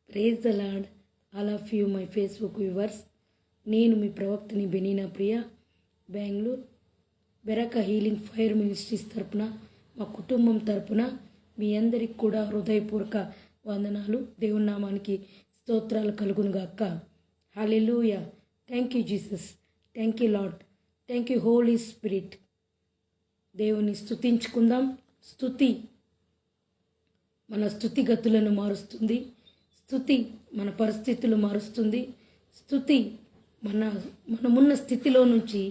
Praise the lord all of you my Facebook viewers. నేను మీ ప్రవక్తని బెనీనా ప్రియ, Bengaluru. బెరక healing fire ministries తరపున, మా కుటుంబం తరపున మీ అందరికి కూడా హృదయపూర్వక వందనాలు. దేవుని నామానికి స్తోత్రాలు కలుగునుగాక. Hallelujah. Thank you Jesus, thank you Lord, thank you Holy Spirit. దేవుని స్తుతించుకుందాం. స్తుతి మన స్థుతిగతులను మారుస్తుంది. స్తుతి మన పరిస్థితులు మారుస్తుంది. స్తుతి మనమున్న స్థితిలో నుంచి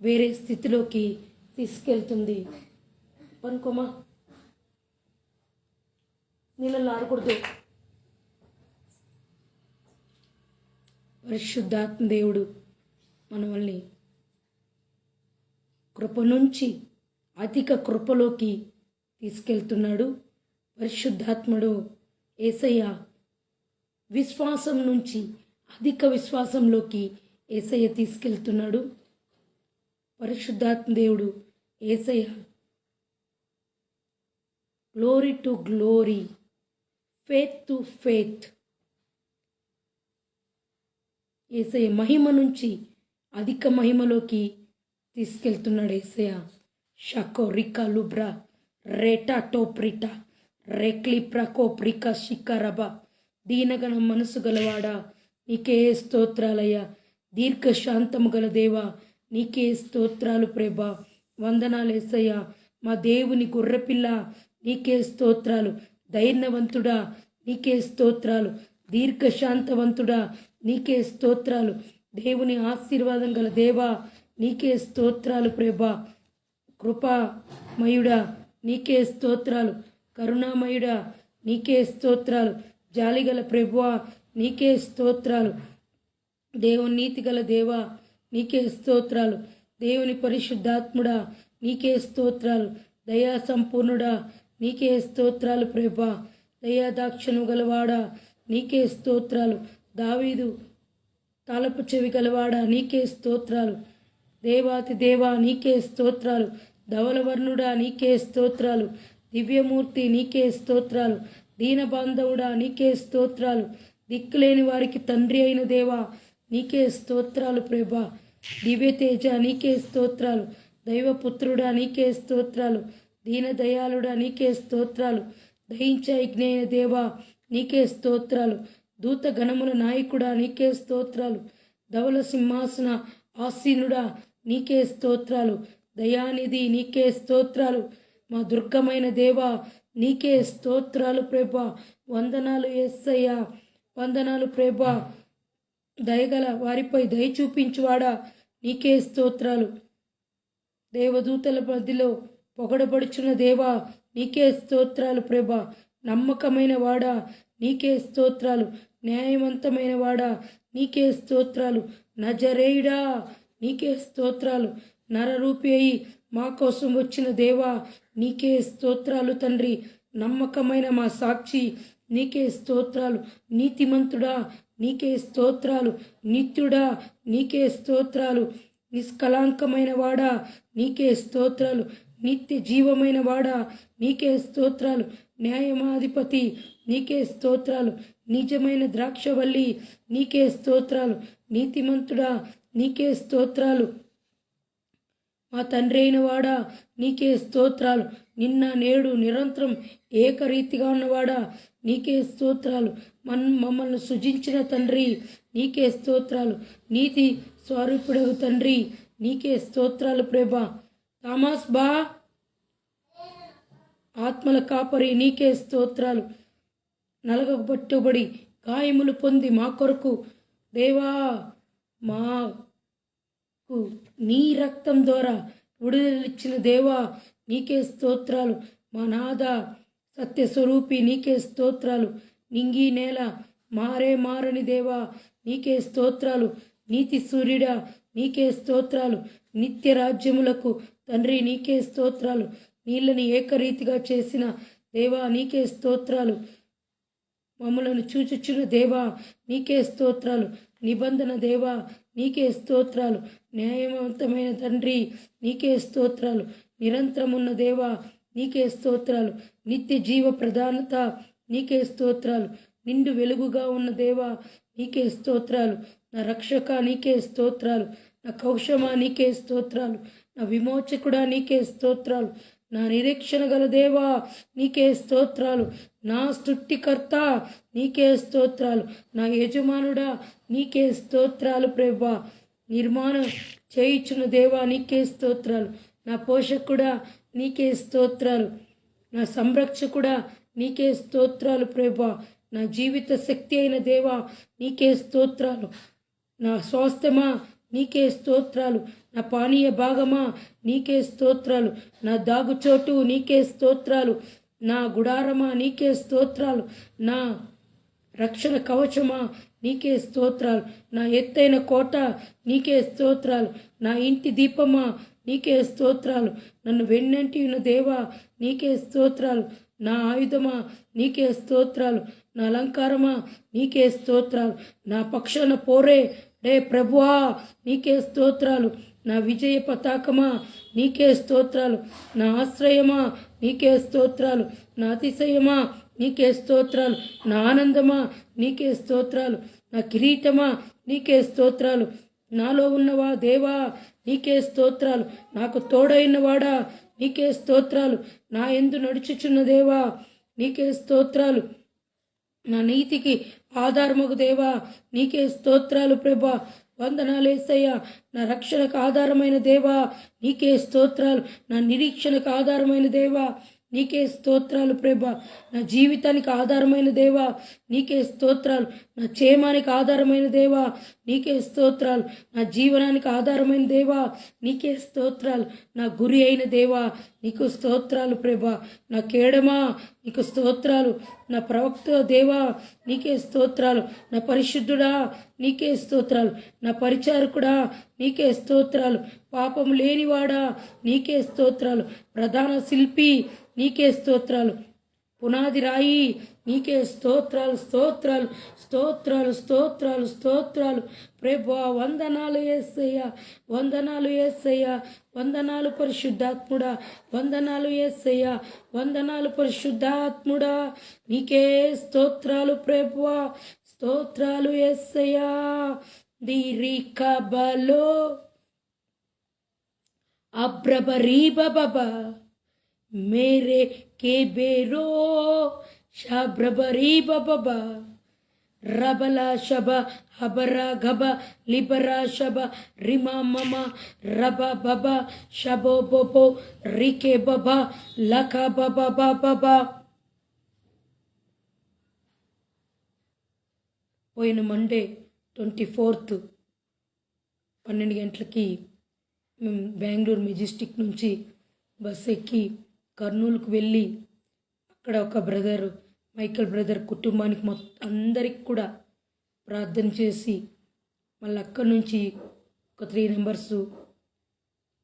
వేరే స్థితిలోకి తీసుకెళ్తుంది. పనుకోమా, నీళ్ళలో ఆడకూడదు. పరిశుద్ధాత్మ దేవుడు మనల్ని కృప నుంచి అధిక కృపలోకి తీసుకెళ్తున్నాడు. పరిశుద్ధాత్ముడు యేసయ్య విశ్వాసం నుంచి అధిక విశ్వాసంలోకి యేసయ్య తీసుకెళ్తున్నాడు. పరిశుద్ధాత్మ దేవుడు Yesayya glory to glory, faith to faith, Yesayya మహిమ నుంచి అధిక మహిమలోకి తీసుకెళ్తున్నాడు. యేసయ్య షకో రికా లుబ్రా రేటా టోప్రిటా రెక్లి ప్రకో ప్రికా షికారబా. దీనగణ మనసు గలవాడా, నీకే స్తోత్రాలయ్యా. దీర్ఘశాంతము గల దేవా, నీకే స్తోత్రాలు ప్రభా. వందనాలు యేసయ్యా. మా దేవుని గొర్రెపిల్ల, నీకే స్తోత్రాలు. ధైర్యవంతుడా, నీకే స్తోత్రాలు. దీర్ఘశాంతవంతుడా, నీకే స్తోత్రాలు. దేవుని ఆశీర్వాదం గల దేవా, నీకే స్తోత్రాలు ప్రభా. కృపామయుడా, నీకే స్తోత్రాలు. కరుణామయుడా, నీకే స్తోత్రాలు. జాలిగల ప్రభువా, నీకే స్తోత్రాలు. దేవుని నీతిగల దేవా, నీకే స్తోత్రాలు. దేవుని పరిశుద్ధాత్ముడా, నీకే స్తోత్రాలు. దయా సంపూర్ణుడా, నీకే స్తోత్రాలు ప్రభా. దయాదాక్షను గలవాడా, నీకే స్తోత్రాలు. దావీదు తాళపు చెవి గలవాడా, నీకే స్తోత్రాలు. దేవాతి దేవా, నీకే స్తోత్రాలు. ధవలవర్ణుడా, నీకే స్తోత్రాలు. దివ్యమూర్తి, నీకే స్తోత్రాలు. దీనబాంధవుడా, నీకే స్తోత్రాలు. దిక్కులేని వారికి తండ్రి అయిన దేవా, నీకే స్తోత్రాలు ప్రభా. దివ్యతేజ, నీకే స్తోత్రాలు. దైవపుత్రుడా, నీకే స్తోత్రాలు. దీనదయాళుడా, నీకే స్తోత్రాలు. దయించే యజ్ఞైన దేవా, నీకే స్తోత్రాలు. దూత గణముల నాయకుడా, నీకే స్తోత్రాలు. ధవల సింహాసన ఆసీనుడా, నీకే స్తోత్రాలు. దయానిధి, నీకే స్తోత్రాలు. మా దుర్గమైన దేవా, నీకే స్తోత్రాలు ప్రభా. వందనాలు యేసయ్యా, వందనాలు ప్రభా. దయగల వారిపై దయ చూపించువాడా, నీకే స్తోత్రాలు. దేవదూతల మధ్యలో పొగడబడుచున్న దేవా, నీకే స్తోత్రాలు ప్రభా. నమ్మకమైన వాడా, నీకే స్తోత్రాలు. న్యాయవంతమైన వాడా, నీకే స్తోత్రాలు. నజరేయుడా, నీకే స్తోత్రాలు. నరరూపి అయి మా కోసం వచ్చిన దేవా, నీకే స్తోత్రాలు తండ్రి. నమ్మకమైన మా సాక్షి, నీకే స్తోత్రాలు. నీతిమంతుడా, నీకే స్తోత్రాలు. నిత్యుడా, నీకే స్తోత్రాలు. నిష్కలాంకమైన వాడా, నీకే స్తోత్రాలు. నిత్య జీవమైన వాడా, నీకే స్తోత్రాలు. న్యాయమాధిపతి, నీకే స్తోత్రాలు. నిజమైన ద్రాక్షవల్లి, నీకే స్తోత్రాలు. నీతిమంతుడా, నీకే స్తోత్రాలు. మా తండ్రి అయిన వాడా, నీకే స్తోత్రాలు. నిన్న నేడు నిరంతరం ఏకరీతిగా ఉన్నవాడా, నీకే స్తోత్రాలు. మమ్మల్ని సృజించిన తండ్రి, నీకే స్తోత్రాలు. నీతి స్వరూపుడవు తండ్రి, నీకే స్తోత్రాలు ప్రభా. థామస్ బా, ఆత్మల కాపరి, నీకే స్తోత్రాలు. నలగబట్టుబడి గాయములు పొంది మా కొరకు దేవా, మా నీ రక్తం ద్వారా విడుదలిచ్చిన దేవా, నీకే స్తోత్రాలు. మా నాథ సత్యస్వరూపి, నీకే స్తోత్రాలు. నింగి నేల మారని దేవా, నీకే స్తోత్రాలు. నీతి సూర్యుడా, నీకే స్తోత్రాలు. నిత్య రాజ్యములకు తండ్రి, నీకే స్తోత్రాలు. నీళ్ళని ఏకరీతిగా చేసిన దేవా, నీకే స్తోత్రాలు. మమ్మలను చూచుచున్న దేవా, నీకే స్తోత్రాలు. నిబంధన దేవా, నీకే స్తోత్రాలు. న్యాయవంతమైన తండ్రి, నీకే స్తోత్రాలు. నిరంతరమున్న దేవా, నీకే స్తోత్రాలు. నిత్య జీవ ప్రధానత, నీకే స్తోత్రాలు. నిండు వెలుగుగా ఉన్న దేవా నీకే స్తోత్రాలు. నా రక్షక నీకే స్తోత్రాలు. నా కౌశమా నీకే స్తోత్రాలు. నా విమోచకుడా నీకే స్తోత్రాలు. నా నిరీక్షణ గల దేవా నీకే స్తోత్రాలు. నా సృష్టికర్త నీకే స్తోత్రాలు. నా యజమానుడా నీకే స్తోత్రాలు ప్రభా. నిర్మాణం చేయించున్న దేవా నీకే స్తోత్రాలు. నా పోషకుడా నీకే స్తోత్రాలు. నా సంరక్షకుడా నీకే స్తోత్రాలు ప్రభా. నా జీవిత శక్తి అయిన దేవా నీకే స్తోత్రాలు. నా స్వాస్థ్యమా నీకే స్తోత్రాలు. నా పానీయ భాగమా నీకే స్తోత్రాలు. నా దాగుచోటు నీకే స్తోత్రాలు. నా గుడారమా నీకే స్తోత్రాలు. నా రక్షణ కవచమా నీకే స్తోత్రాలు. నా ఎత్తైన కోట నీకే స్తోత్రాలు. నా ఇంటి దీపమా నీకే స్తోత్రాలు. నన్ను వెన్నంటి ఉన్న దేవా నీకే స్తోత్రాలు. నా ఆయుధమా నీకే స్తోత్రాలు. నా అలంకారమా నీకే స్తోత్రాలు. నా పక్షాన పోరే డే ప్రభువా నీకే స్తోత్రాలు. నా విజయ పతాకమా నీకే స్తోత్రాలు. నా ఆశ్రయమా నీకే స్తోత్రాలు. నా అతిశయమా నీకే స్తోత్రాలు. నా ఆనందమా నీకే స్తోత్రాలు. నా కిరీటమా నీకే స్తోత్రాలు. నాలో ఉన్నవా దేవా నీకే స్తోత్రాలు. నాకు తోడైనవాడా నీకే స్తోత్రాలు. నా యందు నడుచుచున్న దేవా నీకే స్తోత్రాలు. నా నీతికి ఆధారమగు దేవా నీకే స్తోత్రాలు ప్రభా. వందనాలు యేసయ్యా. నా రక్షణకు ఆధారమైన దేవా నీకే స్తోత్రాలు. నా నిరీక్షణకు ఆధారమైన దేవా నీకే స్తోత్రాలు ప్రభా. నా జీవితానికి ఆధారమైన దేవా నీకే స్తోత్రాలు. నా క్షేమానికి ఆధారమైన దేవా నీకే స్తోత్రాలు. నా జీవనానికి ఆధారమైన దేవా నీకే స్తోత్రాలు. నా గురి అయిన దేవా నీకు స్తోత్రాలు ప్రభా. నా కేడమా నీకు స్తోత్రాలు. నా ప్రవక్త దేవా నీకే స్తోత్రాలు. నా పరిశుద్ధుడా నీకే స్తోత్రాలు. నా పరిచారకుడా నీకే స్తోత్రాలు. పాపం లేనివాడా నీకే స్తోత్రాలు. ప్రధాన శిల్పి నీకే స్తోత్రాలు. పునాది రాయి నీకే స్తోత్రాలు. స్తోత్రాలు స్తోత్రాలు స్తోత్రాలు స్తోత్రాలు ప్రభువా. వందనాలు యేసయ్యా. వందనాలు యేసయ్యా. వందనాలు పరిశుద్ధాత్ముడా. వందనాలు యేసయ్యా. వందనాలు పరిశుద్ధాత్ముడా. నీకే స్తోత్రాలు ప్రభువా. స్తోత్రాలు యేసయ్యా. దిరికబలో అబ్రబరీబబా मेरे के बेरो शाब्रबरी बबा रबला शबा हबरा गबा लिबरा शबा रिमा ममा रबा बबा शबो बोबो रिके बबा लका बबा बबा. పోయిన మండే 24 12 గంటలకి మేము బెంగళూరు మెజెస్టిక్ నుంచి బస్ ఎక్కి కర్నూలుకు వెళ్ళి అక్కడ ఒక బ్రదర్ మైకల్ బ్రదర్ కుటుంబానికి అందరికి కూడా ప్రార్థన చేసి మళ్ళీ అక్కడి నుంచి ఒక 3 మెంబర్స్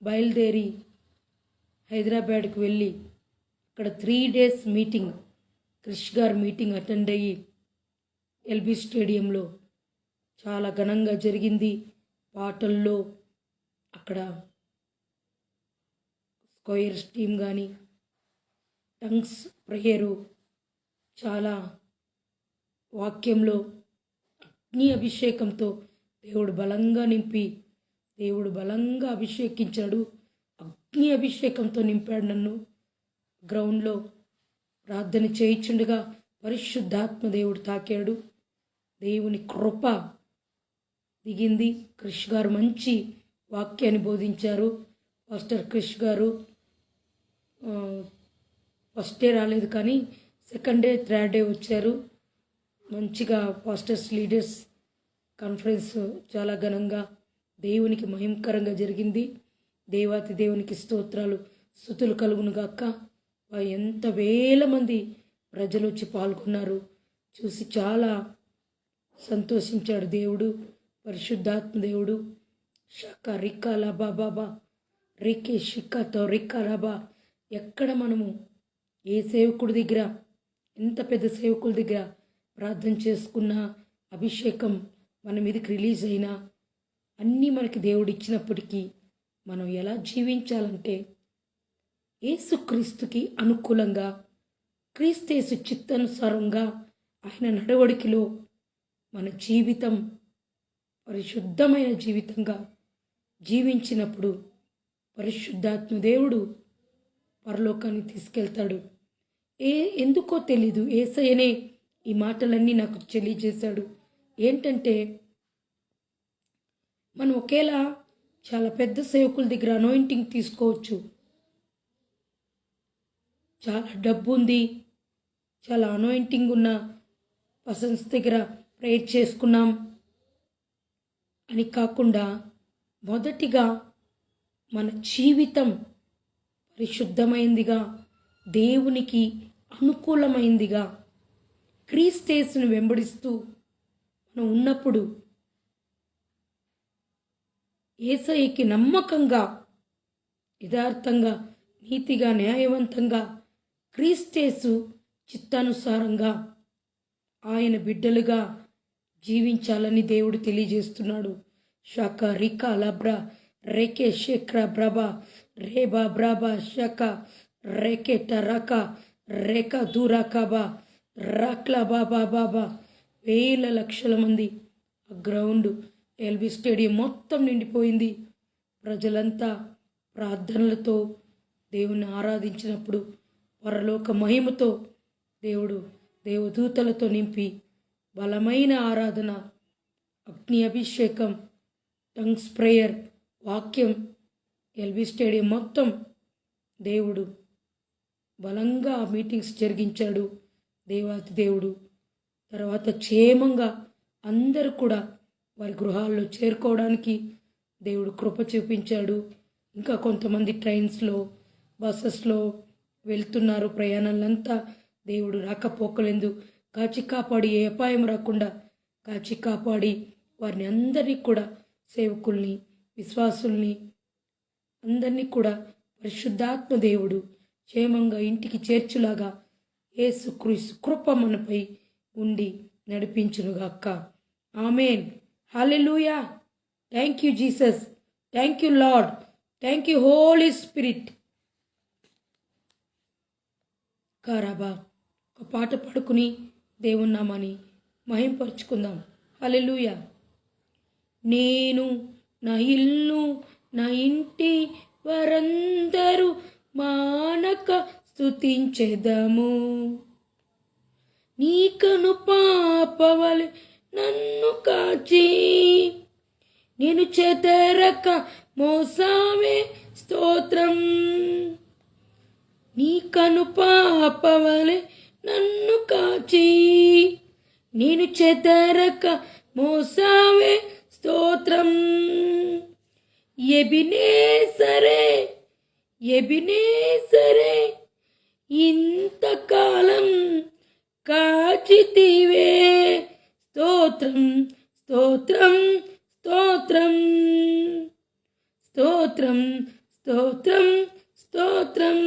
బయలుదేరి హైదరాబాద్కి వెళ్ళి అక్కడ 3 days మీటింగ్ క్రిష్ గారు మీటింగ్ అటెండ్ అయ్యి ఎల్బీ స్టేడియంలో చాలా ఘనంగా జరిగింది. పాటల్లో అక్కడ స్క్వైర్ టీమ్ కానీ టంగ్స్ ప్రేయరు చాలా వాక్యంలో అగ్ని అభిషేకంతో దేవుడు బలంగా నింపి దేవుడు బలంగా అభిషేకించాడు. అగ్ని అభిషేకంతో నింపాడు నన్ను. గ్రౌండ్లో ప్రార్థన చేయించుండగా పరిశుద్ధాత్మ దేవుడు తాకాడు. దేవుని కృప దిగింది. క్రిష్ గారు మంచి వాక్యాన్ని బోధించారు. పాస్టర్ క్రిష్ గారు ఫస్ట్ డే రాలేదు కానీ సెకండ్ డే థర్డ్ డే వచ్చారు. మంచిగా పాస్టర్స్ లీడర్స్ కాన్ఫరెన్స్ చాలా ఘనంగా దేవునికి మహిమకరంగా జరిగింది. దేవాతి దేవునికి స్తోత్రాలు స్తుతులు కలుగునుగాక. ఎంత వేల మంది ప్రజలు వచ్చి పాల్గొన్నారు. చూసి చాలా సంతోషించాడు దేవుడు. పరిశుద్ధాత్మ దేవుడు. షక రిక్కా లబా బాబా రికే షిక్కతో రిక్కా లబా. ఎక్కడ మనము ఏ సేవకుడి దగ్గర ఎంత పెద్ద సేవకుల దగ్గర ప్రార్థన చేసుకున్న అభిషేకం మన మీదకి రిలీజ్ అయినా అన్నీ మనకి దేవుడు ఇచ్చినప్పటికీ మనం ఎలా జీవించాలంటే యేసుక్రీస్తుకి అనుకూలంగా క్రీస్తేసు చిత్తానుసారంగా ఆయన నడవడికిలో మన జీవితం పరిశుద్ధమైన జీవితంగా జీవించినప్పుడు పరిశుద్ధాత్మ దేవుడు పరలోకాన్ని తీసుకెళ్తాడు. ఎందుకో తెలీదు, యేసయ్యనే ఈ మాటలన్నీ నాకు తెలియజేశాడు. ఏంటంటే మనం ఒకేలా చాలా పెద్ద సేవకుల దగ్గర అనాయింటింగ్ తీసుకోవచ్చు. చాలా డబ్బు ఉంది, చాలా అనాయింటింగ్ ఉన్న పర్సన్స్ దగ్గర ప్రేయర్ చేసుకున్నాం అని కాకుండా మొదటిగా మన జీవితం పరిశుద్ధమైందిగా, దేవునికి అనుకూలమైందిగా, క్రీస్తును వెంబడిస్తూ మనం ఉన్నప్పుడు యేసయ్యకి నమ్మకంగా, యథార్థంగా, నీతిగా, న్యాయవంతంగా, క్రీస్తు చిత్తానుసారంగా ఆయన బిడ్డలుగా జీవించాలని దేవుడు తెలియజేస్తున్నాడు. షక రిక లబ్రా రేకే శేఖ్ర బ్రబా రేబా బ్రాబా షక రేకే టరక రేక దూరాకాబా రాక్లా బాబా బాబా. వేల లక్షల మంది ఆ గ్రౌండ్ ఎల్బీ స్టేడియం మొత్తం నిండిపోయింది. ప్రజలంతా ప్రార్థనలతో దేవుని ఆరాధించినప్పుడు పరలోక మహిమతో దేవుడు దేవదూతలతో నింపి బలమైన ఆరాధన, అగ్ని అభిషేకం, టంగ్స్ ప్రేయర్, వాక్యం ఎల్బీ స్టేడియం మొత్తం దేవుడు బలంగా మీటింగ్స్ జరిగించాడు. దేవాతి దేవుడు తర్వాత క్షేమంగా అందరూ కూడా వారి గృహాల్లో చేరుకోవడానికి దేవుడు కృప చూపించాడు. ఇంకా కొంతమంది ట్రైన్స్లో, బస్సెస్లో వెళ్తున్నారు. ప్రయాణాలంతా దేవుడు రాకపోకలేదు కాచి కాపాడి, ఏ అపాయం రాకుండా కాచి కాపాడి వారిని అందరినీ కూడా, సేవకుల్ని, విశ్వాసుల్ని అందరినీ కూడా పరిశుద్ధాత్మ దేవుడు క్షేమంగా ఇంటికి చేర్చులాగా యేసుక్రీస్తు కృప మనపై ఉండి నడిపించునుగాక. Amen. Hallelujah. Thank you Jesus. Thank you Lord. Thank you Holy Spirit. కారాబా ఒక పాట పాడుకుని దేవుని నామాన్ని మహింపరుచుకుందాం. హల్లెలూయా. నేను, నా ఇల్లు, నా ఇంటి వారందరూ మానక స్తుతించెదము. నీ కను పాపవలె నన్ను కాచి, నేను చెదరక మోసావే స్తోత్రం. నీ కను పాపవలె నన్ను కాచి, నేను చెదరక మోసావే స్తోత్రం. ఎబినేసరే, ఎబినేసరే, ఇంతకాలం కాచితివే. స్తోత్రం, స్తోత్రం, స్తోత్రం, స్తోత్రం, స్తోత్రం, స్తోత్రం.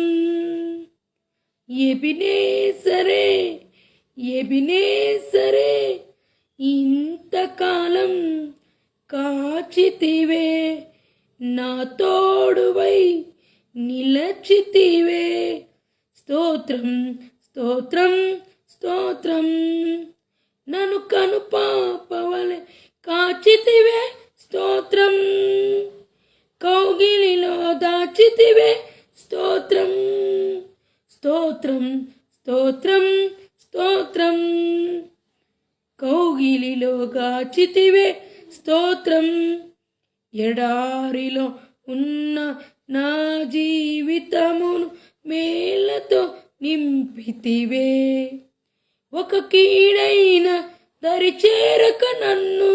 ఎబినేసరే, ఎబినేసరే, ఇంతకాలం కాచితివే. నా తోడువై నిలచితివే. స్తోత్రం, స్తోత్రం, స్తోత్రం. నన్ను కను పాపవలె కాచితివే. స్తోత్రం. కౌగిలిలో దాచితివే. స్తోత్రం, స్తోత్రం, స్తోత్రం, స్తోత్రం. కౌగిలిలో గాచితివే. స్తోత్రం. ఎడారిలో ఉన్న నా జీవితమును మేలతో నింపితివే. ఒక కీడైన దరిచేరక నన్ను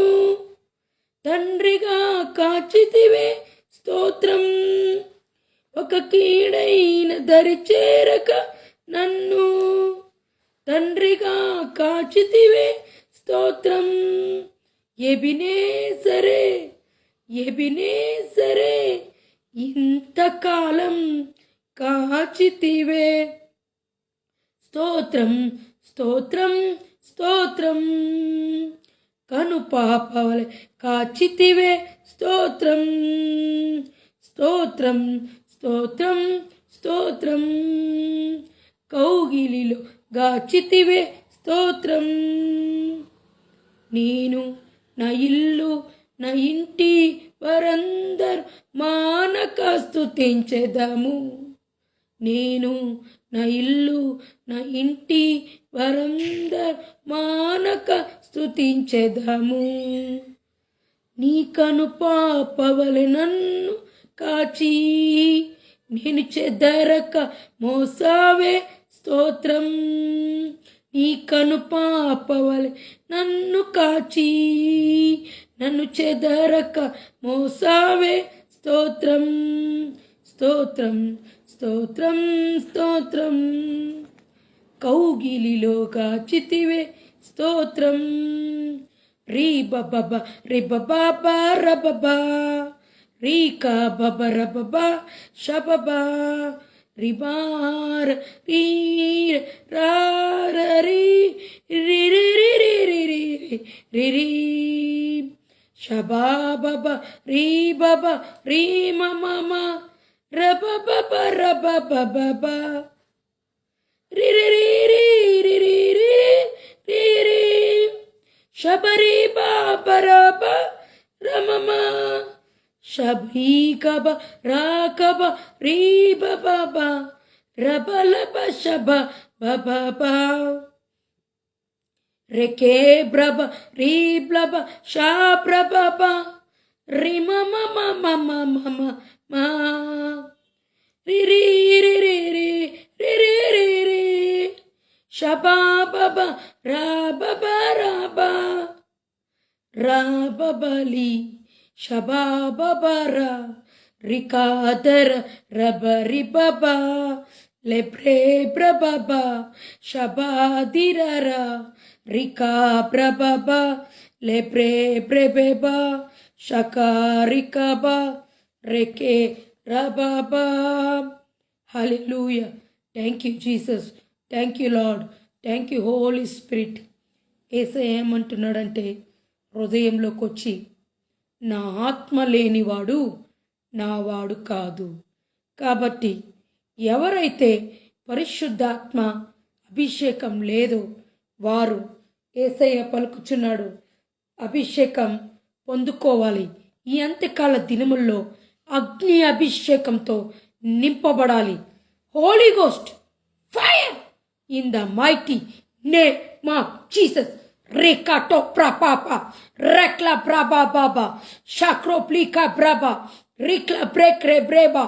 తండ్రిగా కాచితివే. స్తోత్రం. ఒక కీడైన దరిచేరక నన్ను తండ్రిగా కాచితివే. స్తోత్రం. ఎబినేసరే, ఎబినేసరే, ఇంతకాలం కాచితివే. స్తోత్రం, స్తోత్రం, స్తోత్రం. కను పాపవలె కాచితివే. స్తోత్రం, స్తోత్రం, స్తోత్రం, స్తోత్రం. కౌగిలిలో గాచితివే. స్తోత్రం. నేను నా ఇల్లు నా ఇంటి వారందరూ మానక స్తుతించెదము. నేను నా ఇల్లు నా ఇంటి వారందరూ మానక స్తుతించెదము. నీ కను పాపవలె నన్ను కాచి నేను చెదరక మోసావే స్తోత్రం. నీ కను పాపవలె నన్ను కాచి నన్ను చెదరక మోసావే స్తోత్రం. స్తోత్రం స్తోత్రం స్తోత్రం. కౌగిలిలో కాచితివే స్తోత్రం. రీ బబ రి బాబా రబబా రీ కా బబ రబబ షబబా రిబార రీ రార రీ రి రి రి రి రి రి రి షబా బబ రీ బబ రీ మమ రబ బబ రబ బబ రి రి రి రి రి రి రి రి శబరి బాబరబ రమమ శబీ కబ రాకబ రీ బబ రబలబ శబ బబ రేకే బ్రబ రీ బ్లబ షా బ్రబ రిమ మమ మమ మమ మా రి రి రి రి రి రి రి రి షబా బబ రాబబ రాబా రాబబలి షబా బబరా రికాదర రబరి బబా లెబ్రే బ్రబబా షబాదిరరా రికా బ్రబబా లెబ్రే బ్రెబెబా షకారికబా రెకే రబబా. Hallelujah. Thank you Jesus. Thank you Lord. Thank you Holy Spirit. Yesayya ఏమంటున్నాడంటే, హృదయంలోకి వచ్చి నా ఆత్మ లేనివాడు నావాడు కాదు. కాబట్టి ఎవరైతే పరిశుద్ధాత్మ అభిషేకం లేదో వారు యేసయ్య పలుకుచున్నాడు అభిషేకం పొందుకోవాలి. ఈ అంత్యకాల దినముల్లో అగ్ని అభిషేకంతో నింపబడాలి. Holy ghost fire in the mighty name of Jesus. Rekato prapapa, rekla braba baba, shakro plika braba, rikla brekre breba,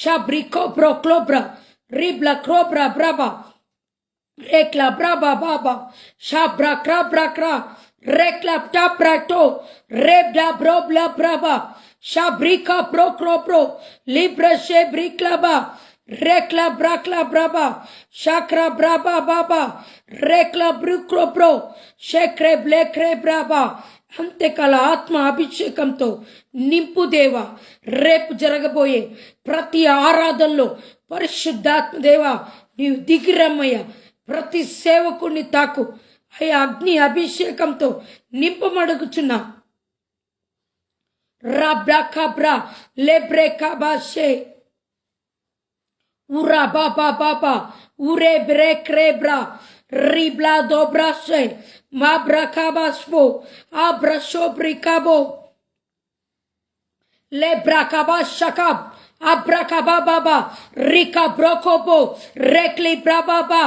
shabriko broklobra, ribla krobra braba, rekla braba baba, shabra krabra kra, rekla taprato, rebda brobla braba, shabrika brokrobro, libra shebriklaba, rekla brakla braba shakra braba baba rekla brukro bro shekre blekre braba. అంతేకాల ఆత్మ అభిషేకంతో నింపు దేవా. రేపు జరగబోయే ప్రతి ఆరాధనలో పరిశుద్ధాత్మ దేవా నీవు దిగిరమ్మయ్య. ప్రతి సేవకుడిని తాకు అయ్యా. అగ్ని అభిషేకంతో నింపమడుగుచున్నా. రాబ్రాకాబ్రా లేబ్రేకాబాషే ura baba baba ure brekrebra ribla dobrashe mabra kabaspo abra shobrikabo lebra kabashakab abrakababa rika brokobo rekli brababa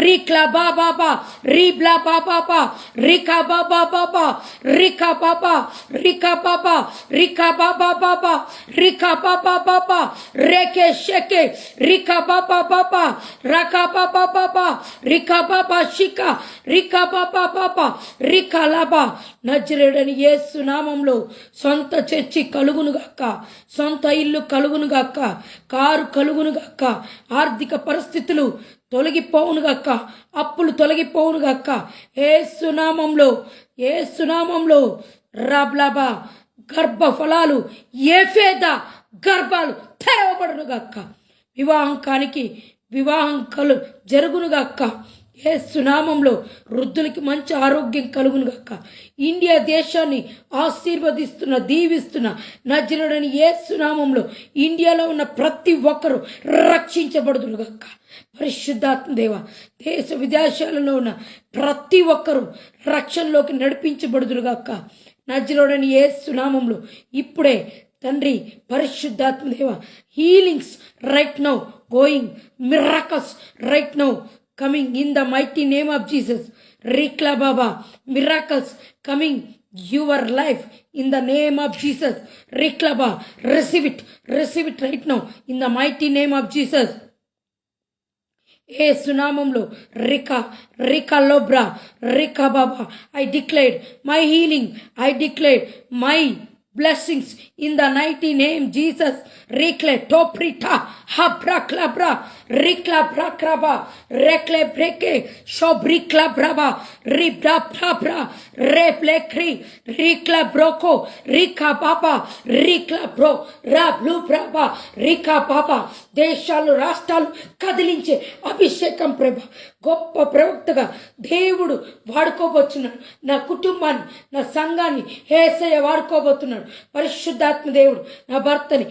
rikla bababa ribla bababa rika bababa rika baba rika baba rika bababa rika bababa reke sheke rika bababa raka bababa rika baba shika rika bababa rika laba. నజరేయుడైన యేసు నామములో సొంత church కలుగునుగాక, సొంత ఇల్లు కలుగునుగాక, car కలుగునుగాక, ఆర్థిక పరిస్థితులు తొలగిపోవునుగాక, అప్పులు తొలగిపోవునుగాక. యేసు నామములో రాబ్లాబా గర్భ ఫలాలు ఏఫేద గర్భాలు తెరవబడునుగాక. వివాహం జరుగునుగాక. యేసు నామములో వృద్ధులకి మంచి ఆరోగ్యం కలుగును గాక. ఇండియా దేశాన్ని ఆశీర్వదిస్తున్న దీవిస్తున్న నజరుడని యేసు నామములో ఇండియాలో ఉన్న ప్రతి ఒక్కరూ రక్షించబడుదురు గాక. పరిశుద్ధాత్మ దేవ, దేశ విదేశాలలో ఉన్న ప్రతి ఒక్కరూ రక్షణలోకి నడిపించబడుదురు గాక. నజరుడని యేసు నామములో ఇప్పుడే తండ్రి పరిశుద్ధాత్మ దేవ, healings right now going, miracles right now coming in the mighty name of Jesus. Rikla Baba, miracles coming your life in the name of Jesus. Rikla Baba, receive it right now in the mighty name of Jesus. Yesu నామములో రికా లోబ్రా రికా బాబా, I declared my healing, I declared my blessings in the mighty name Jesus. Rikle toprita habra klabra rikla brakraba rekle breke shobrikla braba ribra brabra replekri rikla broko rika baba rikla bro rablu braba rika baba. దేశాలు రాష్ట్రాలు కదిలించే అభిషేకం ప్రభ, గొప్ప ప్రవక్తగా దేవుడు వాడుకోబోతున్నాడు. నా కుటుంబాన్ని, నా సంఘాన్ని యేసయ్య వాడుకోబోతున్నాడు. పరిశుద్ధాత్మ దేవుడు నా భర్తని,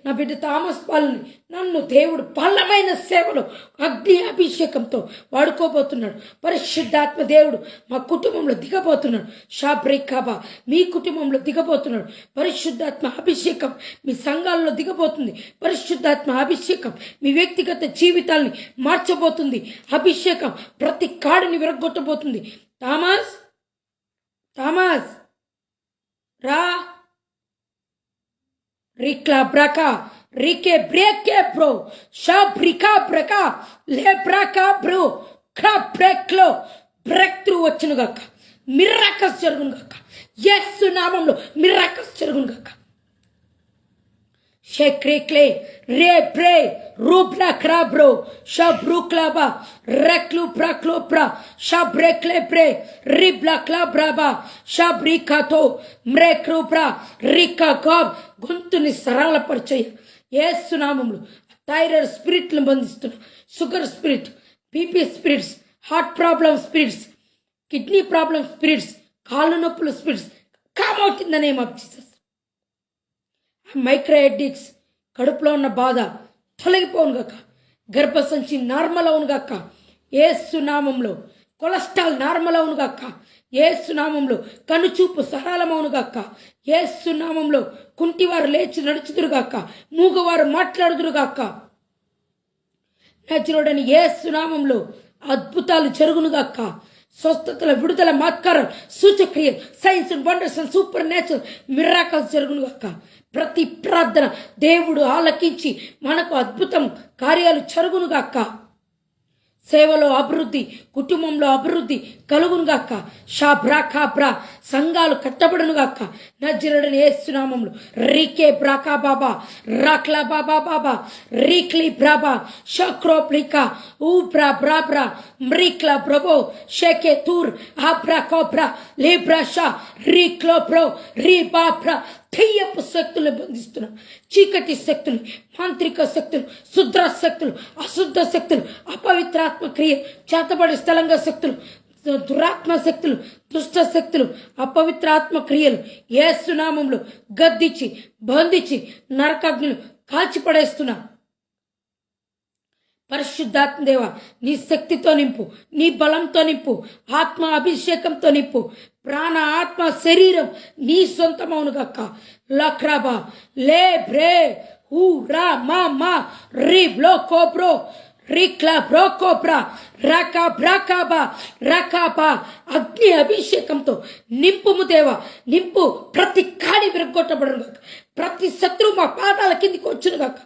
నా బిడ్డ థామస్ పాల్ని, నన్ను దేవుడు బలమైన సేవలో అగ్ని అభిషేకంతో వాడుకోబోతున్నాడు. పరిశుద్ధాత్మ దేవుడు మా కుటుంబంలో దిగబోతున్నాడు. షాబ్రేకాబా మీ కుటుంబంలో దిగబోతున్నాడు. పరిశుద్ధాత్మ అభిషేకం మీ సంఘాల్లో దిగబోతుంది. పరిశుద్ధాత్మ అభిషేకం మీ వ్యక్తిగత జీవితాల్ని మార్చబోతుంది. అభిషేకం ప్రతి కాడిని విరగొట్టబోతుంది. థామస్ రా రిక్లా బ్రకా రికే బ్రేకే బ్రో షాబ్రికా బ్రకా లే బ్రకా బ్రో క్రా బ్రేక్లో బ్రేక్ త్రూ వచ్చును గాక. మిరాకల్స్ జరుగును గాక. యేసు నామములో మిరాకల్స్ జరుగును గాక. షెక్రేక్లే రే బ్రే రూబ్లా క్రాబ్రో షబ్రూక్లాబా రెక్లు ప్రాక్లోప్రా షబ్రేక్లే బ్రే రిబ్లా క్లాబ్రాబా షబ్రికాతో మ్రేక్రూప్రా రికా గాబ్. గొంతుని సరళపరిచయ యేసు నామములో థైరాయిడ్ స్పిరిట్లను బంధిస్తున్నా. Sugar spirit, BP spirits, heart problem spirits, kidney problem spirits, కాళ్ళు నొప్పుల spirits come out in the name of Jesus. మైక్రోఎడిక్స్, కడుపులో ఉన్న బాధ తొలగిపోను గాక. గర్భసంచి నార్మల్ అవును గాక యేసు నామంలో. కొలెస్ట్రాల్ నార్మల్ అవును గాక యేసు నామంలో. కనుచూపు సరళమవును గాక యేసు నామంలో. కుంటివారు లేచి నడుచుదురు గాక, మూగవారు మాట్లాడుదురు గాక. నజరుడని యేసు నామంలో అద్భుతాలు జరుగును గాక. స్వస్థతల, విడుదల, మాత్కారం, సూచక్రియ, signs and wonders and supernatural miracles జరుగును గాక. ప్రతి ప్రార్థన దేవుడు ఆలకించి మనకు అద్భుతం కార్యాలు జరుగును గాక. సేవలో అభివృద్ధి, కుటుంబంలో అభివృద్ధి కలుగును గాక. షాబ్రా కాబ్రా సంఘాలు కట్టబడును గాక. నజరుడని యేసు నామములో రీకే బ్రాకా బాబా రాక్లా బాబా బాబా రీక్లీ బ్రాబా షక్రోప్లికా ఊబ్రా బ్రాబ్రా మ్రీక్లా బ్రబో షేకే తూర్ ఆబ్రా కోబ్రా లీబ్రా షా రీక్లో బ్రో రీ బాబ్రా. దెయ్యపు శక్తులు బంధిస్తున్నా. చీకటి శక్తులు, మాంత్రిక శక్తులు, శుద్ర శక్తులు, అశుద్ధ శక్తులు, అపవిత్రాత్మ క్రియ, చేతబడి స్థలంగా శక్తులు, దురాత్మ శక్తులు, దుష్ట శక్తులు, అపవిత్రాత్మ క్రియలు యేసు నామములో గద్దించి బంధించి నరకాగ్నిలు కాల్చిపడేస్తున్నా. పరిశుద్ధాత్మ దేవ, నీ శక్తితో నింపు, నీ బలంతో నింపు, ఆత్మ అభిషేకంతో నింపు. ప్రాణ, ఆత్మ, శరీరం నీ సొంతమవును గాక. లక్రాబా లే బ్రే హూ రా మా మా రీ బ్లో కోబ్రో రిక్లా బ్రో కోబ్రా రాకా బ్రాకాబా రాకాబా. అగ్ని అభిషేకంతో నింపుము దేవ, నింపు. ప్రతి కాడి విరగొట్టబడును గాక. ప్రతి శత్రువు మా పాదాల కిందికి వచ్చును గాక.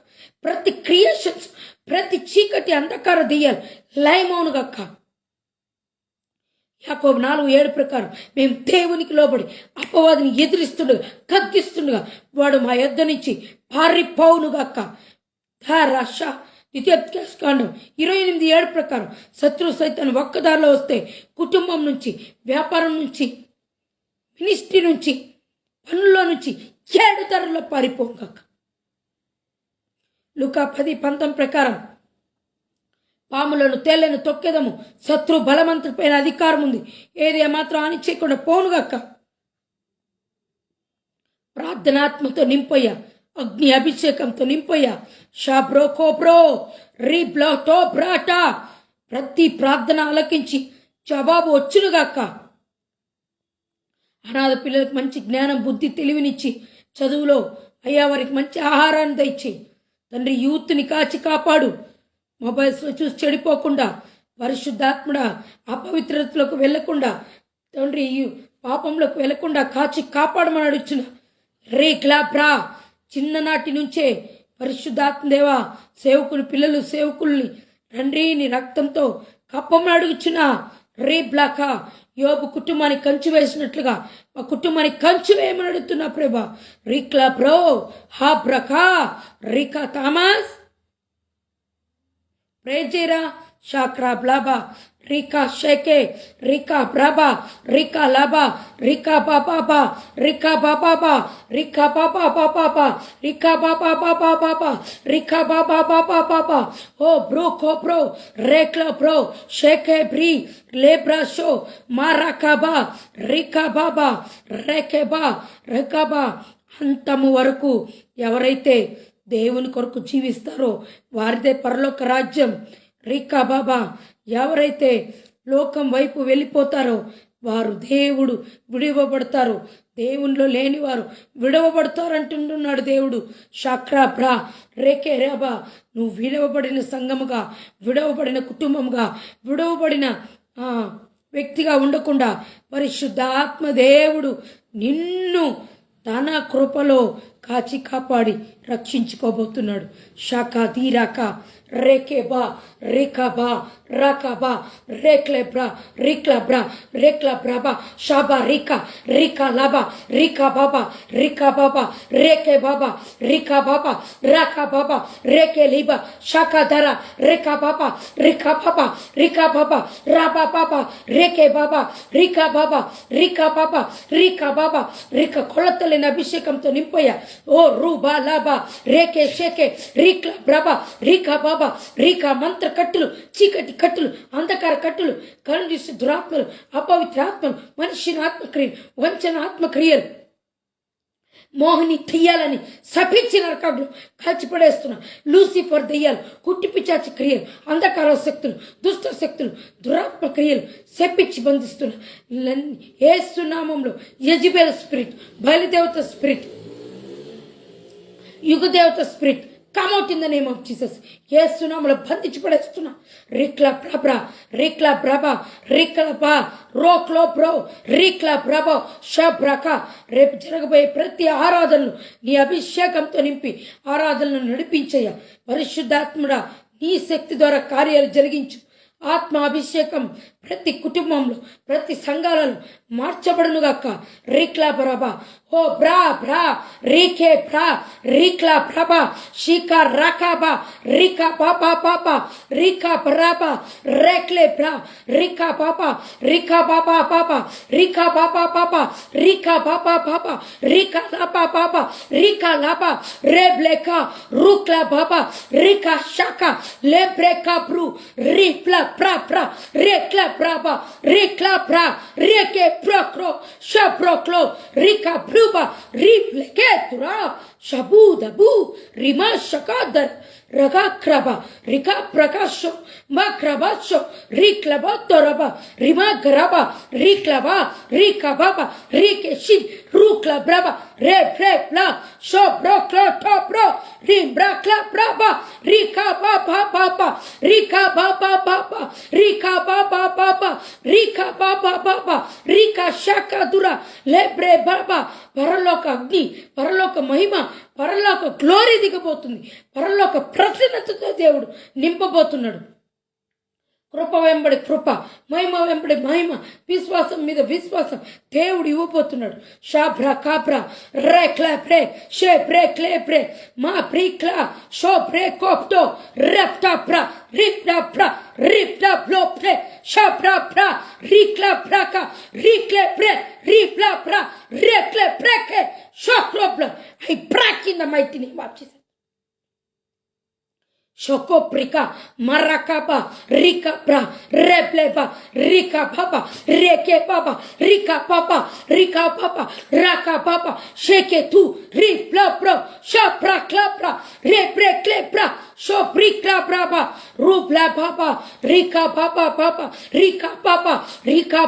ప్రతి క్రియేషన్స్, ప్రతి చీకటి అంధకార దెయ్యాలు లయమవును గాక. యాకోబు 4:7 ప్రకారం మేము దేవునికి లోబడి అపవాదిని ఎదిరిస్తుండగా, గద్దిస్తుండగా వాడు మా యొద్ద నుంచి పారిపోవును గాక. ద్వితీయోపదేశకాండం 28:7 ప్రకారం శత్రు సైతాన్ని ఒక్కదారిలో వస్తే కుటుంబం నుంచి, వ్యాపారం నుంచి, మినిస్ట్రీ నుంచి, పనుల్లో నుంచి 7 దారుల్లో పారిపోవును గాక. లూకా 10:19 ప్రకారం పాములను తేళ్లను తొక్కెదము. శత్రు బలమంతుడిపైన అధికారం ఉంది. ఏది ఏమాత్రం హాని చేయకుండా పోనుగాక. ప్రార్థనాత్మతో నింపయ్యా, అగ్ని అభిషేకంతో నింపయ్యా. షాబ్రో కోబ్రో రీబ్లాటో బ్రాటా. ప్రతి ప్రార్థన ఆలకించి జవాబు వచ్చునుగాక. అనాథ పిల్లలకు మంచి జ్ఞానం, బుద్ధి, తెలివినిచ్చి చదువులో అయ్యా వారికి మంచి ఆహారాన్ని దయచి తండ్రి. యూత్ని కాచి కాపాడు. మొబైల్స్లో చూసి చెడిపోకుండా, పరిశుద్ధాత్మడ అపవిత్రతలకు వెళ్లకుండా తండ్రి, పాపంలోకి వెళ్లకుండా కాచి కాపాడమని అడుగుచున్న రేక్లా ప్రా. చిన్ననాటి నుంచే పరిశుద్ధాత్మదేవా సేవకులు పిల్లలు సేవకుల్ని తండ్రి నీ రక్తంతో కప్పమని అడుగుచున్న రే బ్లాక. యోబు కుటుంబానికి కంచు వేసినట్లుగా మా కుటుంబానికి కంచు వేయమని అడుగుతున్నా ప్రభా. రీక్లా బ్రో హా బ్రకా రీకా థామస్ ప్రేజేరా షాక్రా బ్లాబా రీకా షేకే రీకా బ్రాబా రీకా లాబా రీకా బాబా రీకా బాబా రీకా బాబా బాబా రీకా బాబా బాబా రీకా బాబా బాబా. ఓ బ్రో కో బ్రో రేక్లా బ్రో షేకే బ్రీ లేబ్రా షో మారాకాబా రీకా బాబా రేకేబా రేకాబా. అంతము వరకు ఎవరైతే దేవుని కొరకు జీవిస్తారో వారిదే పరలోక రాజ్యం. రీకా బాబా. ఎవరైతే లోకం వైపు వెళ్ళిపోతారో వారు దేవుడు విడవబడతారు. దేవునిలో లేని వారు విడవబడతారు అంటున్నాడు దేవుడు. షాక్రా బ్రా రేకే రాబా. నువ్వు విడవబడిన సంఘముగా, విడవబడిన కుటుంబంగా, విడవబడిన వ్యక్తిగా ఉండకుండా పరిశుద్ధ ఆత్మదేవుడు నిన్ను తన కృపలో కాచి కాపాడి రక్షించుకోబోతున్నాడు. షాకా ధీరాకా రేకేబా రేకాబా రాకాబా రేక్లేబ్రా రీక్లాబ్రా రేక్లాబ్రాబా షాబా రీకా రీకా లాబా రీకా బాబా రీకా బాబా రేకే బాబా రీకా బాబా రాకా బాబా రేకే లీబా షాకా ధర రేకా బాబా రీకా బాబా రీకా బాబా రాబా బాబా రేకే బాబా రీకా బాబా రీకా బాబా రీకా బాబా రీకా. కొలతలేని అభిషేకంతో నింపయ్యా. ఓ రూబా లాబా రేకే షేకే రీక్లా బ్రాబా రీకా బాబా రీకా. మంత్ర కట్టులు, చీకటి కట్టులు, అంధకార కట్టులు, కనుడిసి దురాత్మలు, అపవిత్ర ఆత్మలు, మనిషిని ఆత్మక్రియలు, వంచన ఆత్మక్రియలు, మోహిని దెయ్యాలని శపించిన రకాలు కాల్చిపడేస్తున్నా. లూసిఫర్ దెయ్యాలు, కుట్టి పిచాచి క్రియలు, అంధకార శక్తులు, దుష్ట శక్తులు, దురాత్మ క్రియలు శపించి బంధిస్తున్నా. యేసు నామంలో యెజబెల్ స్పిరిట్, బయలుదేవత స్పిరిట్, యుగదేవత spirit, come out in the name of Jesus. Yesu నామములో బంధించి పడేస్తున్నా. రిక్లా బ్రాబ్రా రిక్లా బ్రాబా రిక్లా బా రోక్లో బ్రో రిక్లా బ్రాబా షబ్రాకా. రేపు జరగబోయే ప్రతి ఆరాధనలు నీ అభిషేకంతో నింపి ఆరాధనలను నడిపించయ్యా. పరిశుద్ధాత్ముడా నీ శక్తి ద్వారా కార్యాలు జరిగించు. ఆత్మ అభిషేకం ప్రతి కుటుంబంలో, ప్రతి సంఘాలలో మార్చబడునుగాక. రీక్లా బ్రాబా ఓ బ్రా బ్రా రీకే బ్రా రీక్లా బ్రాబా షీకా రాకాబా రీకా బాబా బాబా రీకా బ్రాబా రేక్లే బ్రా రీకా బాబా రీకా బాబా బాబా రీకా బాబా బాబా రీకా బాబా బాబా రీకా లాబా బాబా రీకా లాబా రేబ్లేకా రూక్లా బాబా రీకా షాకా లేబ్రేకా బ్రూ రీప్లా ప్రా ప్రా రేక్లా బ్రాబా రీక్లా బ్రా రేకే ప్రక్రో షబ్రోక్లో రీకా బ్రూబా రీప్లేకే తురా షబూదబూ రిమా షకాదర్ రగాక్రబా రికా ప్రకాశో మా క్రబాషో రీక్లబా తొరబా రిమా గ్రబా రీక్లబా రీకా బాబా రీకే షి రూక్లా బ్రాబా రే ప్రే ప్లా షో బ్రో క్లో టో బ్రో రీమ్ బ్రా క్లా బ్రాబా రీకా బాబా బాబా రీకా బాబా బాబా రీకా బాబా బాబా రీకా బాబా బాబా రీకా షాకా దురా లేబ్రే బాబా. పరలోక అగ్ని, పరలోక మహిమ, పరలోక గ్లోరీ దిగబోతుంది. పరలోక ప్రసన్నతతో దేవుడు నింపబోతున్నాడు. కృప వెంబడి కృప, మహిమ వెంబడి మహిమ, విశ్వాసం మీద విశ్వాసం దేవుడు ఇవ్వబోతున్నాడు. షాబ్రా కాబ్రా రే క్లా ప్రే షే ప్రే క్లే ప్రే మా ప్రీ క్లా షో ప్రే కోప్టో రెప్టా ప్రా రిప్టా ప్రా రిప్టా బ్లో ప్రే షాబ్రా ప్రా రీక్లా ప్రాకా రీక్లే ప్రే రీప్లా ప్రా రేక్లే ప్రేకే షోక్రోబ్లా. I break in the mighty name of Jesus. షొకోప్రికా మరకాపా రికా ప్రా రేప్లేపా రికా పాపా రేకే పాపా రికా పాపా రాకా పాపా షేకే తూ రి ప్లా ప్రో షా ప్రా క్లా ప్రా రే ప్రే క్లే ప్రా షో ప్రి క్లా ప్రాపా రూప్లా పాపా రికా పాపా రికా పాపా రికా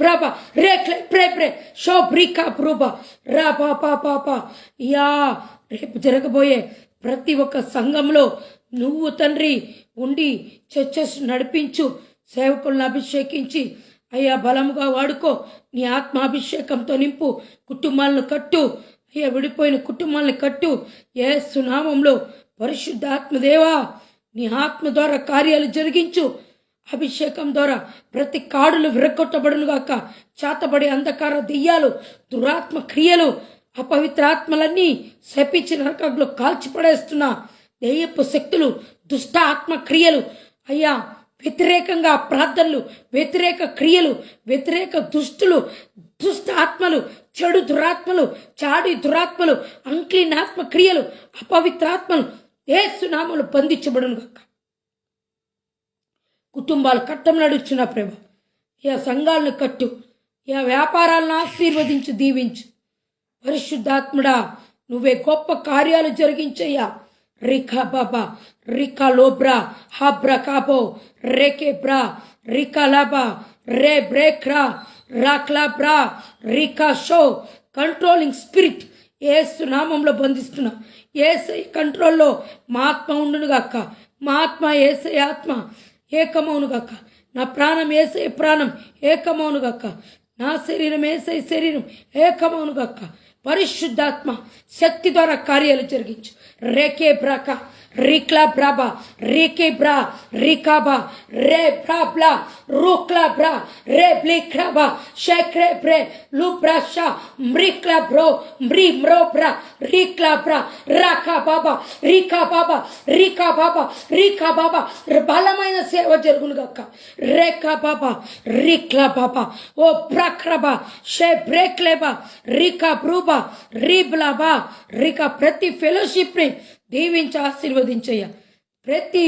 ప్రాపా రే క్లే ప్రే ప్రే షో బ్రికా ప్రూపా రా పాపా యా రేపు జరగబోయే ప్రతి ఒక్క సంఘంలో నువ్వు తండ్రి ఉండి చర్చస్ నడిపించు, సేవకులను అభిషేకించి అయ్యా బలముగా వాడుకో, నీ ఆత్మాభిషేకంతో నింపు, కుటుంబాలను కట్టు అయ్యా, విడిపోయిన కుటుంబాలను కట్టు యేసు నామములో. పరిశుద్ధాత్మదేవా నీ ఆత్మ ద్వారా కార్యాలు జరిగించు, అభిషేకం ద్వారా ప్రతి కాడులు విరగొట్టబడునుగాక. చాతబడి అంధకార దెయ్యాలు, దురాత్మ క్రియలు, అపవిత్రాత్మలన్నీ శపించి నరకంలో కాల్చిపడేస్తున్నా దెయ్యపు శక్తులు, దుష్ట ఆత్మ క్రియలు అయ్యా, వ్యతిరేకంగా ప్రార్థనలు, వ్యతిరేక క్రియలు, వ్యతిరేక దుష్టులు, దుష్ట ఆత్మలు, చెడు దురాత్మలు, చాడి దురాత్మలు, అంక్లీనాత్మ క్రియలు, అపవిత్రాత్మలు యేసు నామములో బంధించబడును గాక. కుటుంబాలు కట్టం నడుచున్న ప్రభ, యా సంఘాలను కట్టు, యా వ్యాపారాలను ఆశీర్వదించు, దీవించు. పరిశుద్ధాత్ముడా నువ్వే గొప్ప కార్యాలు జరిగించయ్యా. రికా బాబా రికా లోబ్రా హాబ్రా కాబో రేకే బ్రా రికా లాబా రే బ్రేక్రా రాక్లా బ్రా రికా షో. కంట్రోలింగ్ స్పిరిట్ యేసు నామంలో బంధిస్తున్నా. యేసయ్య కంట్రోల్లో మా ఆత్మ ఉండునుగాక. మా ఆత్మ యేసయ్య ఆత్మ ఏకమౌనుగాక. నా ప్రాణం యేసయ్య ప్రాణం ఏకమౌనుగాక. నా శరీరం యేసయ్య శరీరం ఏకమౌనుగాక. పరిశుద్ధాత్మ శక్తి ద్వారా కార్యాలు జరిగించు. రేకే బ్రాకా రిక్లా బ్రాబా రేకే బ్రా రికాబా రే బ్రాబ్లా రూక్లా బ్రా రే బ్లిక్రాబా షేక్రే బ్రే లూబ్రాషా మ్రిక్లా బ్రో మ్రి మ్రో బ్రా రిక్లా బ్రా రాకా బాబా రికా బాబా రికా బాబా రికా బాబా. బలమైన సేవ జరుగునుగాక. రేకా బాబా రిక్లా బాబా ఓ బ్రాక్రాబా షే బ్రేక్లేబా రికా బ్రూబా రీబ్లాబా రికా. ప్రతి ఫెలోషిప్ని దీవించి ఆశీర్వదించయ్యా. ప్రతి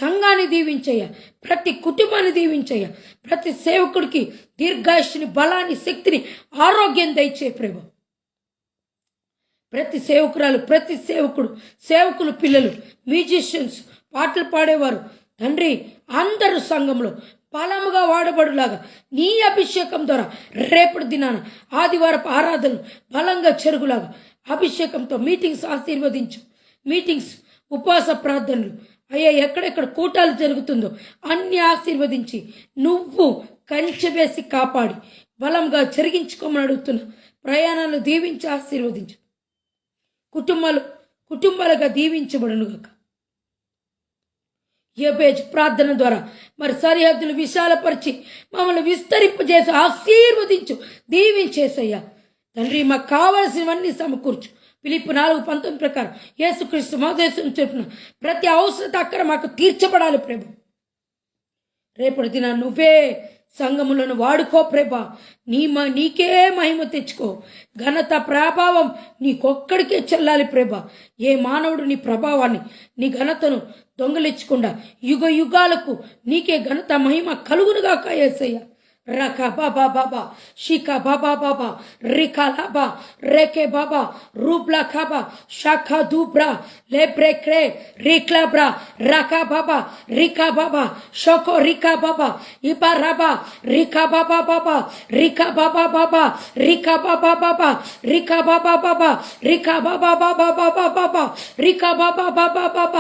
సంఘాన్ని దీవించయ్యా. ప్రతి కుటుంబాన్ని దీవించయ్యా. ప్రతి సేవకుడికి దీర్ఘాయుష్ని, బలాన్ని, శక్తిని, ఆరోగ్యం దయచే ప్రభు. ప్రతి సేవకురాలు, ప్రతి సేవకులు పిల్లలు, మ్యూజిషియన్స్, పాటలు పాడేవారు తండ్రి అందరూ సంఘంలో బలముగా వాడబడులాగా నీ అభిషేకం ద్వారా రేపటి దినాన ఆదివారపు ఆరాధనలు బలంగా చెరుగులాగా అభిషేకంతో మీటింగ్స్ ఆశీర్వదించు. మీటింగ్స్, ఉపవాస ప్రార్థనలు అయ్యా, ఎక్కడెక్కడ కూటాలు జరుగుతుందో అన్ని ఆశీర్వదించి నువ్వు కంచె వేసి కాపాడి బలంగా అడుగుతున్నా. ప్రయాణాలు దీవించి ఆశీర్వదించు. కుటుంబాలుగా దీవించబడునుగాక. యెబేజు ప్రార్థన ద్వారా మరి సరిహద్దులు విశాలపరిచి మమ్మల్ని విస్తరింపజేసి ఆశీర్వదించు, దీవించేసయ్యా తండ్రి. మాకు కావలసినవన్నీ సమకూర్చు. ఫిలిప్పీ 4:19 ప్రకారం యేసుక్రీస్తు మహోదేశం చెప్పిన ప్రతి అవసరత అక్కడ మాకు తీర్చబడాలి ప్రభు. రేపటి దిన నువ్వే సంఘములను వాడుకో ప్రభా. నీకే మహిమ తెచ్చుకో. ఘనత ప్రభావం నీకొక్కడికే చెల్లాలి ప్రభా. ఏ మానవుడు నీ ప్రభావాన్ని, నీ ఘనతను దొంగలించకుండా యుగ యుగాలకు నీకే ఘనత మహిమ కలుగునుగాక యేసయ్య. రకా బాబా బాబా షికా బాబా బాబా రికా లాబా రేకే బాబా రూబ్లా ఖాబా షాఖా దూబ్రా లేబ్రేక్రే రిక్లా బ్రా రకా బాబా రికా బాబా షోకో రికా బాబా ఇబా రాబా రికా బాబా బాబా రికా బాబా బాబా రికా బాబా బాబా రికా బాబా బాబా రికా బాబా బాబా బాబా బాబా రికా బాబా బాబా బాబా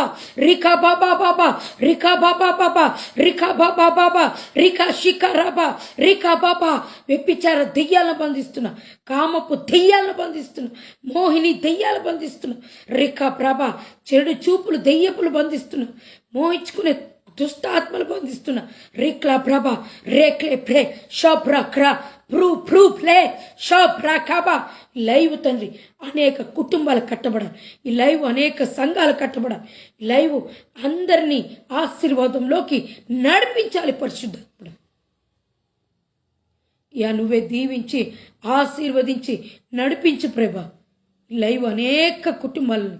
రికా బాబా బాబా రికా బాబా బాబా రికా బాబా బాబా రికా షికా రాబా రికా బాబా. వ్యభిచార దెయ్యాలను బంధిస్తున్నా, కామపు దెయ్యాలను బంధిస్తున్నా, మోహిని దెయ్యాలు బంధిస్తున్నా. రికా ప్రభా చెడు చూపులు దెయ్యపులు బంధిస్తున్నా, మోహించుకునే దుష్టాత్మలు బంధిస్తున్నా. రిక్లా ప్రభా రేక్లే ప్రే షోబ్రా క్రా ప్రూ ప్లే షోబ్రా కాబా. లైవ్ తండ్రి అనేక కుటుంబాలు కట్టబడాలి. ఈ లైవ్ అనేక సంఘాలు కట్టబడాలి. ఈ లైవ్ అందరినీ ఆశీర్వాదంలోకి నడిపించాలి. పరిశుద్ధాత్ముడు యా నువ్వే దీవించి ఆశీర్వదించి నడిపించు ప్రభా. లైవ్ అనేక కుటుంబాలని,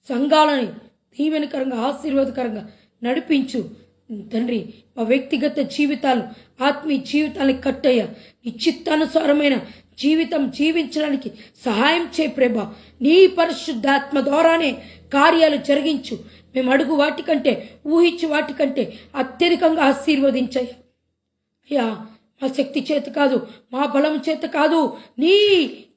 సంఘాలని దీవెనకరంగా ఆశీర్వాదకరంగా నడిపించు తండ్రి. మా వ్యక్తిగత జీవితాలు, ఆత్మీయ జీవితాన్ని కట్టయ్యా. నీ చిత్తానుసారమైన జీవితం జీవించడానికి సహాయం చేయి ప్రభా. నీ పరిశుద్ధాత్మ ద్వారానే కార్యాలు జరిగించు. మేము అడుగు వాటికంటే, ఊహించు వాటికంటే అత్యధికంగా ఆశీర్వదించయ్యా. అయ్యా, మా శక్తి చేత కాదు, మా బలం చేత కాదు, నీ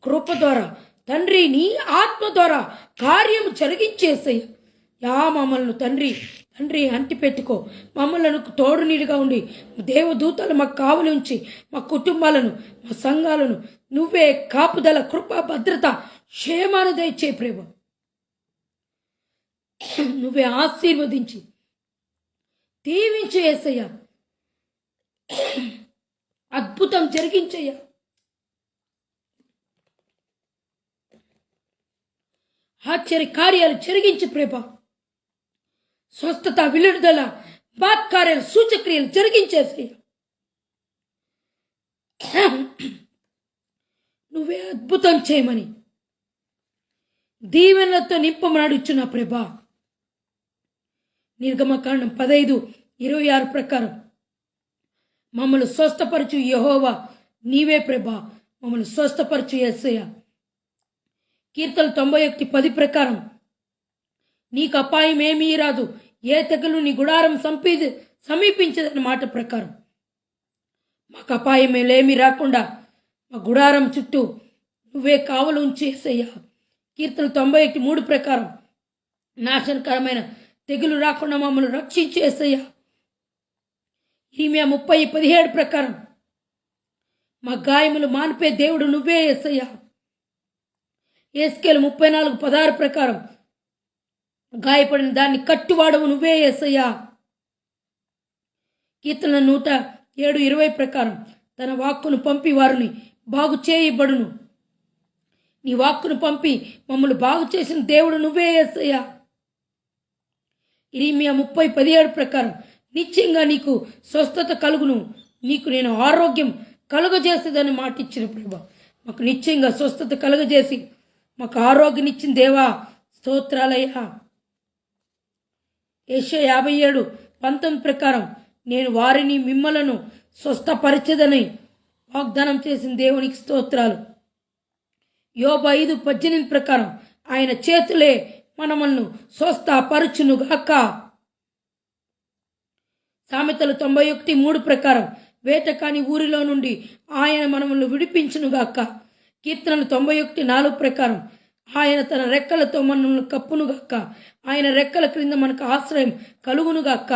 కృప ద్వారా తండ్రి, నీ ఆత్మ ద్వారా కార్యం జరిగించేసయ్యా. మమ్మల్ని తండ్రి తండ్రి అంటిపెట్టుకో. మమ్మల్ని తోడు నీడుగా ఉండి దేవదూతలు మాకు కావలి ఉంచి మా కుటుంబాలను, మా సంఘాలను నువ్వే కాపుదల, కృప, భద్రత, క్షేమాన్ని దయచే ప్రభు. నువ్వే ఆశీర్వదించి దీవించు యేసయ్యా. అద్భుతం జరిగించయ్యా. ఆశ్చర్య కార్యాలు జరిగించు ప్రభా. స్వస్థత, విడుదల, కార్యాలు, సూచక్రియలు జరిగించేసయ్యా. నువ్వే అద్భుతం చేయమని దీవెనలతో నింపమని అడుగుచున్నా ప్రభా. నిర్గమకాండం 15:26 ప్రకారం మమ్మల్ని స్వస్థపరచు యెహోవా నీవే ప్రభా. మమ్మల్ని స్వస్థపరచు యేసయ్యా. కీర్తన 91:10 ప్రకారం నీకు అపాయం ఏమీ రాదు, ఏ తెగులు నీ గుడారం సమీపించదన్న మాట ప్రకారం మాకు అపాయమేమీ రాకుండా మా గుడారం చుట్టూ నువ్వే కావలు ఉంచేసయ్యా. కీర్తన 91:3 ప్రకారం నాశనకరమైన తెగులు రాకుండా మమ్మల్ని రక్షించేసయ్యా. ఇర్మియా 30:17 ప్రకారం మా గాయములు మానిపే దేవుడు నువ్వే యేసయ్యా. యెహెజ్కేలు 34:16 ప్రకారం గాయపడిన దాన్ని కట్టువాడవు నువ్వే యేసయ్యా. కీర్తన 107:20 ప్రకారం తన వాక్కును పంపి వారిని బాగు చేయబడును. నీ వాక్కును పంపి మమ్మల్ని బాగు చేసిన దేవుడు నువ్వే యేసయ్యా. ఇర్మియా 30:17 ప్రకారం నిశ్చయంగా నీకు స్వస్థత కలుగును, నీకు నేను ఆరోగ్యం కలుగజేసేదని మాట ఇచ్చిన ప్రభా. మాకు నిశ్చయంగా స్వస్థత కలుగజేసి మాకు ఆరోగ్యనిచ్చిన దేవా స్తోత్రాలయ్యా. యెషయా 57:19 ప్రకారం నేను వారిని మిమ్మలను స్వస్థపరిచెదని వాగ్దానం చేసిన దేవునికి స్తోత్రాలు. యోబు 5:18 ప్రకారం ఆయన చేతులే మనమల్ని స్వస్థపరచునుగాక. సామెతలు 91:3 ప్రకారం వేటకాని ఊరిలో నుండి ఆయన మనల్ని విడిపించునుగాక. కీర్తనలు 91:4 ప్రకారం ఆయన తన రెక్కలతో మనల్ని కప్పునుగాక. ఆయన రెక్కల క్రింద మనకు ఆశ్రయం కలుగునుగాక.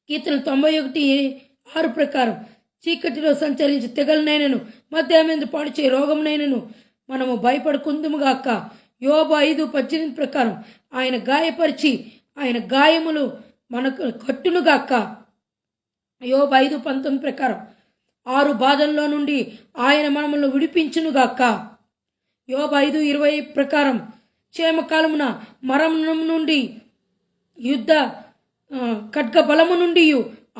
కీర్తనలు 91:6 ప్రకారం చీకటిలో సంచరించి తెగలనైనను మధ్యాహ్నం పాడుచే రోగంనైనను మనము భయపడుకుందుముగాక. యోబు 5:18 ప్రకారం ఆయన గాయపరిచి ఆయన గాయములు మనకు కట్టునుగాక. యోబు 5:19 ప్రకారం 6 బాధల్లో నుండి ఆయన మనములను విడిపించునుగాక. యోబు 5:20 ప్రకారం క్షేమకాలమున మరణం నుండి యుద్ధ ఖడ్గ బలము నుండి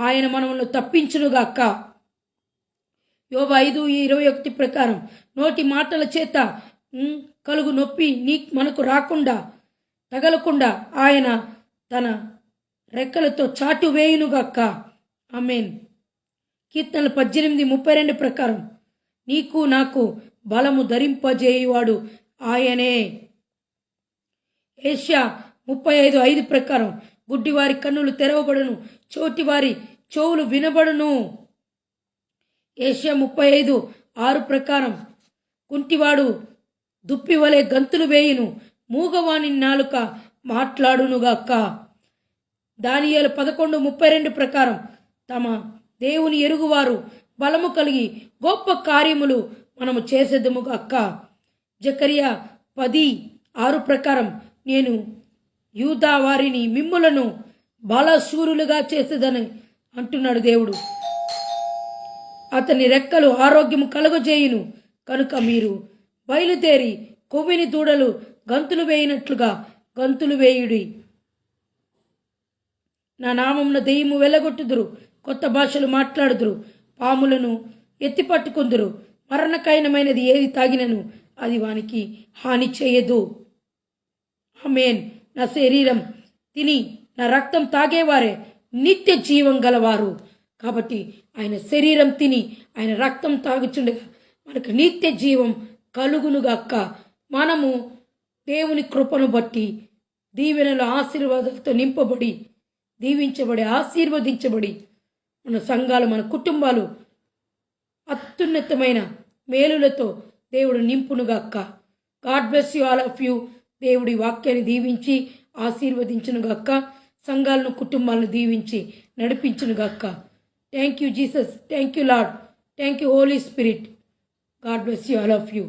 ఆయన మనములను తప్పించునుగాక. యోబు 5:21 ప్రకారం నోటి మాటల చేత కలుగు నొప్పి మనకు రాకుండా తగలకుండా ఆయన తన రెక్కలతో చాటు వేయునుగాక. ఆమేన్. కీర్తనలు 18:32 ప్రకారం నీకు నాకు బలము ధరింపజేయువాడు ఆయనే. యెషయా 35:5 ప్రకారం గుడ్డివారి కన్నులు తెరవబడును, చోటివారి చెవులు వినబడును. యెషయా 35:6 ప్రకారం కుంటివాడు దుప్పివలే గంతులు వేయును, మూగవాని నాలుక మాట్లాడునుగాక. దానియేలు 11:32 ప్రకారం తమ దేవుని ఎరుగువారు బలము కలిగి గొప్ప కార్యములు మనము చేసేదముగాక. జకరియా 10:6 ప్రకారం నేను యూదా వారిని మిమ్ములను బలశూరులుగా చేసేదని అంటున్నాడు దేవుడు. అతని రెక్కలు ఆరోగ్యము కలుగజేయును కనుక మీరు బయలుదేరి కొవ్విని దూడలు గంతులు వేయినట్లుగా గంతులు వేయుడి. నా నామమున దెయ్యము వెళ్ళగొట్టుదురు, కొత్త భాషలు మాట్లాడుదురు, పాములను ఎత్తి పట్టుకుందురు, మరణకైనమైనది ఏది తాగినను అది వానికి హాని చేయదు. ఆమేన్. నా శరీరం తిని నా రక్తం తాగేవారే నిత్య జీవం గలవారు. కాబట్టి ఆయన శరీరం తిని ఆయన రక్తం తాగుచుండగా మనకు నిత్య జీవం కలుగునుగాక. మనము దేవుని కృపను బట్టి దీవెనల ఆశీర్వాదాలతో నింపబడి దీవించబడి ఆశీర్వదించబడి మన సంఘాలు మన కుటుంబాలు అత్యున్నతమైన మేలులతో దేవుడు నింపునుగాక. God bless you all of you. దేవుడి వాక్యాన్ని దీవించి ఆశీర్వదించునుగాక. సంఘాలను కుటుంబాలను దీవించి నడిపించునుగాక. Thank you Jesus. Thank you Lord. Thank you Holy Spirit. God bless you all of you.